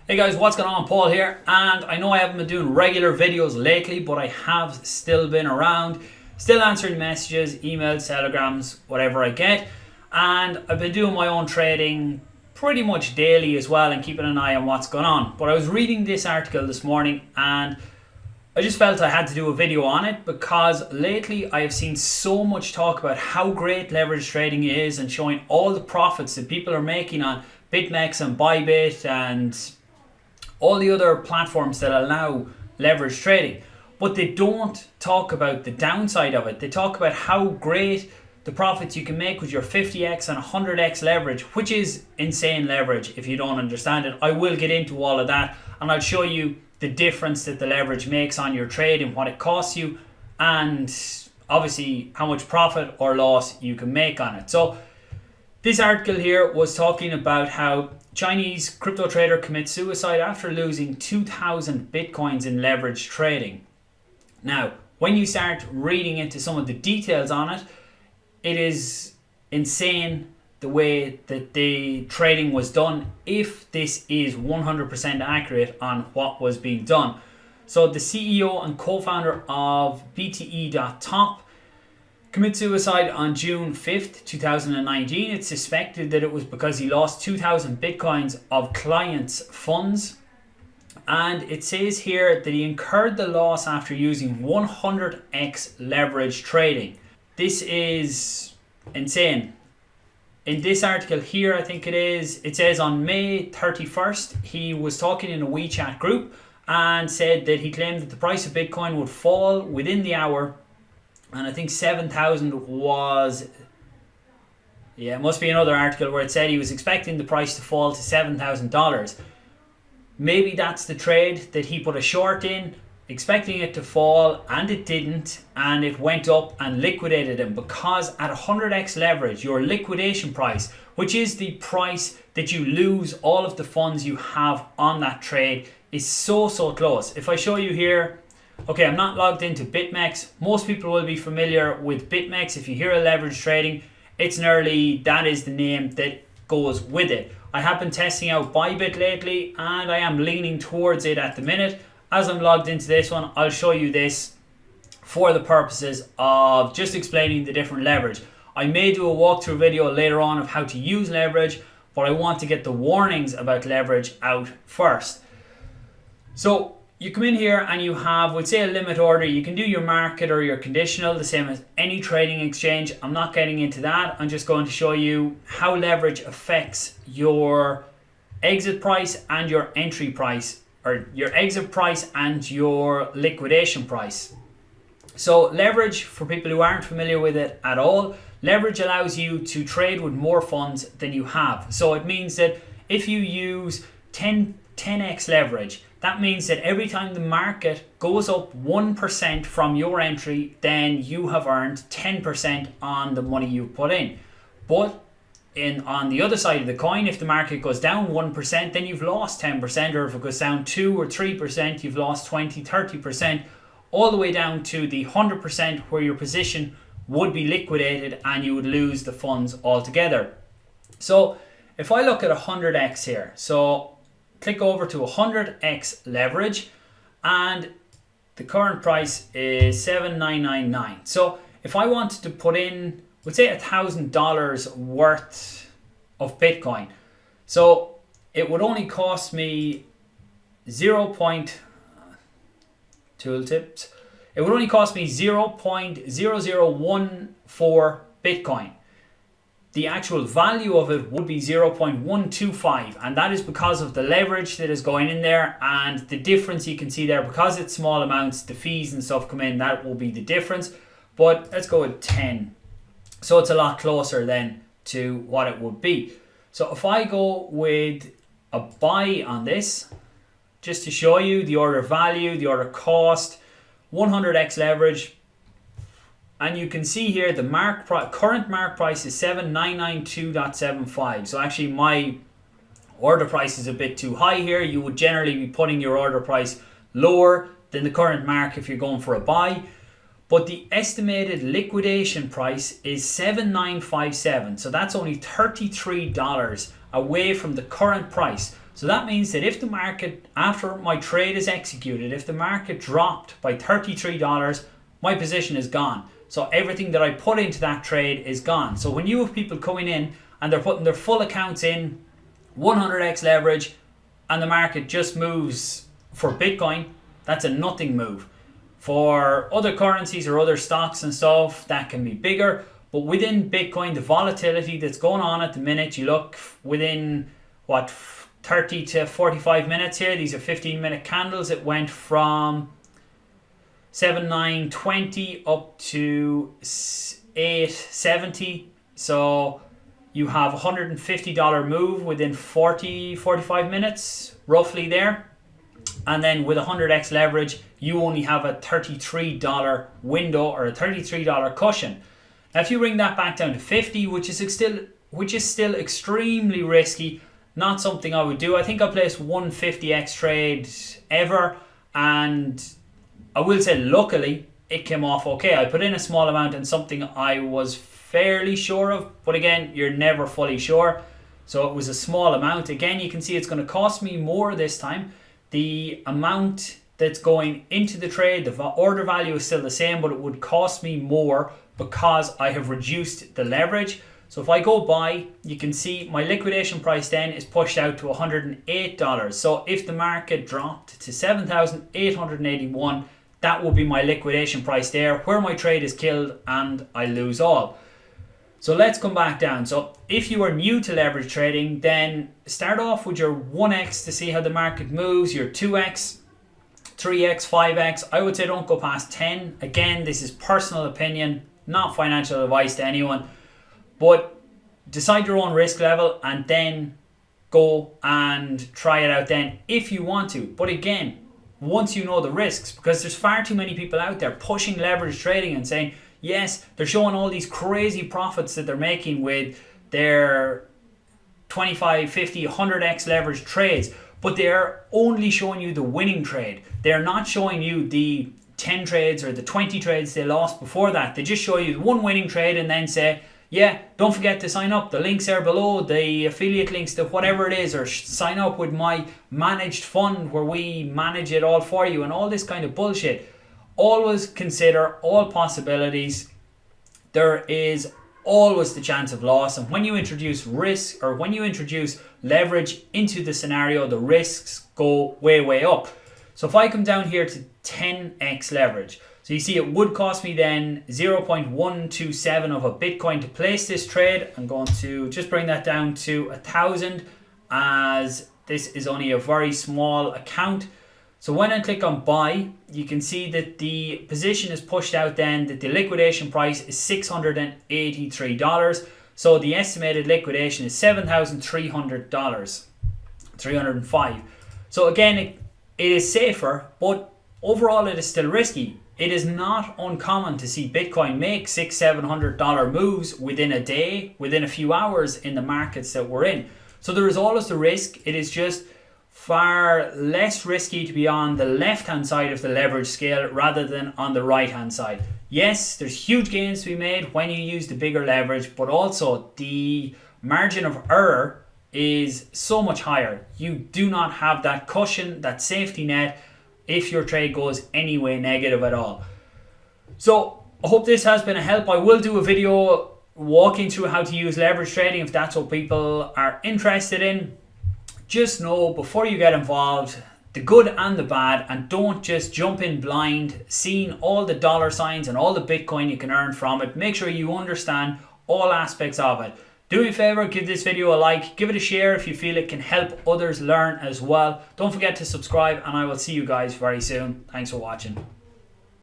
Hey guys, what's going on? Paul here, and I know I haven't been doing regular videos lately, but I have still been around, still answering messages, emails, telegrams, whatever I get, and I've been doing my own trading pretty much daily as well and keeping an eye on what's going on. But I was reading this article this morning and I just felt I had to do a video on it because lately I have seen so much talk about how great leverage trading is and showing all the profits that people are making on BitMEX and Bybit and all the other platforms that allow leverage trading. But they don't talk about the downside of it. They talk about how great the profits you can make with your 50x and 100x leverage, which is insane leverage if you don't understand it. I will get into all of that and I'll show you the difference that the leverage makes on your trade and what it costs you, and obviously how much profit or loss you can make on it. So this article here was talking about how Chinese crypto trader commits suicide after losing 2,000 bitcoins in leverage trading. Now, when you start reading into some of the details on it, it is insane the way that the trading was done, if this is 100% accurate on what was being done. So the CEO and co-founder of BTE.top commit suicide on June 5th, 2019. It's suspected that it was because he lost 2,000 bitcoins of clients' funds. And it says here that he incurred the loss after using 100x leverage trading. This is insane. In this article here, I think it says on May 31st, he was talking in a WeChat group and said that he claimed that the price of Bitcoin would fall within the hour. And I think 7,000 was, it must be another article where it said he was expecting the price to fall to $7,000. Maybe that's the trade that he put a short in, expecting it to fall, and it didn't, and it went up and liquidated him, because at 100x leverage, your liquidation price, which is the price that you lose all of the funds you have on that trade, is so close. If I show you here, okay, I'm not logged into BitMEX. Most people will be familiar with BitMEX. If you hear a leverage trading, it's nearly, that is the name that goes with it. I have been testing out Bybit lately and I am leaning towards it at the minute. As I'm logged into this one, I'll show you this for the purposes of just explaining the different leverage. I may do a walkthrough video later on of how to use leverage, but I want to get the warnings about leverage out first. So you come in here and you have, we'd say, a limit order. You can do your market or your conditional, the same as any trading exchange. I'm not getting into that. I'm just going to show you how leverage affects your exit price and your entry price, or your exit price and your liquidation price. So leverage, for people who aren't familiar with it at all, leverage allows you to trade with more funds than you have. So it means that if you use 10x leverage, that means that every time the market goes up 1% from your entry, then you have earned 10% on the money you put in. But on the other side of the coin, if the market goes down 1%, then you've lost 10%, or if it goes down 2 or 3%, you've lost 20, 30%, all the way down to the 100% where your position would be liquidated and you would lose the funds altogether. So if I look at 100x here, so click over to 100x leverage, and the current price is $7,999. So if I wanted to put in, let's say, $1,000 worth of Bitcoin, so it would only cost me tooltips. It would only cost me 0.0014 Bitcoin. The actual value of it would be 0.125, and that is because of the leverage that is going in there, and the difference you can see there, because it's small amounts, the fees and stuff come in, that will be the difference. But let's go with 10. So it's a lot closer then to what it would be. So if I go with a buy on this, just to show you the order value, the order cost, 100x leverage, and you can see here the current mark price is 7,992.75. So actually my order price is a bit too high here. You would generally be putting your order price lower than the current mark if you're going for a buy. But the estimated liquidation price is $7,957. So that's only $33 away from the current price. So that means that if the market, after my trade is executed, if the market dropped by $33, my position is gone. So everything that I put into that trade is gone. So when you have people coming in and they're putting their full accounts in, 100x leverage, and the market just moves for Bitcoin, that's a nothing move. For other currencies or other stocks and stuff, that can be bigger. But within Bitcoin, the volatility that's going on at the minute, you look within, 30 to 45 minutes here. These are 15-minute candles. It went from 7,920 up to 870. So you have a $150 move within 45 minutes, roughly there. And then with 100x leverage, you only have a $33 window or a $33 cushion. Now, if you bring that back down to 50, which is still extremely risky, not something I would do. I think I placed 150x trade ever, and I will say luckily it came off okay. I put in a small amount and something I was fairly sure of, but again, you're never fully sure. So it was a small amount. Again, you can see it's going to cost me more this time. The amount that's going into the trade, the order value is still the same, but it would cost me more because I have reduced the leverage. So if I go buy, you can see my liquidation price then is pushed out to $108. So if the market dropped to 7,881, that will be my liquidation price there, where my trade is killed and I lose all. So let's come back down. So if you are new to leverage trading, then start off with your 1x to see how the market moves, your 2x, 3x, 5x. I would say don't go past 10. Again, this is personal opinion, not financial advice to anyone. But decide your own risk level and then go and try it out then if you want to. But again, once you know the risks, because there's far too many people out there pushing leverage trading and saying, yes, they're showing all these crazy profits that they're making with their 25, 50, 100x leverage trades, but they're only showing you the winning trade. They're not showing you the 10 trades or the 20 trades they lost before that. They just show you one winning trade and then say, yeah, don't forget to sign up. The links are below, the affiliate links to whatever it is, or sign up with my managed fund where we manage it all for you and all this kind of bullshit. Always consider all possibilities. There is always the chance of loss, and when you introduce risk or when you introduce leverage into the scenario, the risks go way up. So if I come down here to 10x leverage, so you see it would cost me then 0.127 of a Bitcoin to place this trade. I'm going to just bring that down to 1,000 as this is only a very small account. So when I click on buy, you can see that the position is pushed out then, that the liquidation price is $683. So the estimated liquidation is $7,300, 305. So again, it is safer, but overall it is still risky. It is not uncommon to see Bitcoin make $600-700 moves within a day, within a few hours in the markets that we're in. So there is always the risk. It is just far less risky to be on the left-hand side of the leverage scale rather than on the right-hand side. Yes, there's huge gains to be made when you use the bigger leverage, but also the margin of error is so much higher. You do not have that cushion, that safety net, if your trade goes any way negative at all. So I hope this has been a help. I will do a video walking through how to use leverage trading if that's what people are interested in. Just know before you get involved, the good and the bad, and don't just jump in blind, seeing all the dollar signs and all the Bitcoin you can earn from it. Make sure you understand all aspects of it. Do me a favor, give this video a like, give it a share if you feel it can help others learn as well. Don't forget to subscribe, and I will see you guys very soon. Thanks for watching.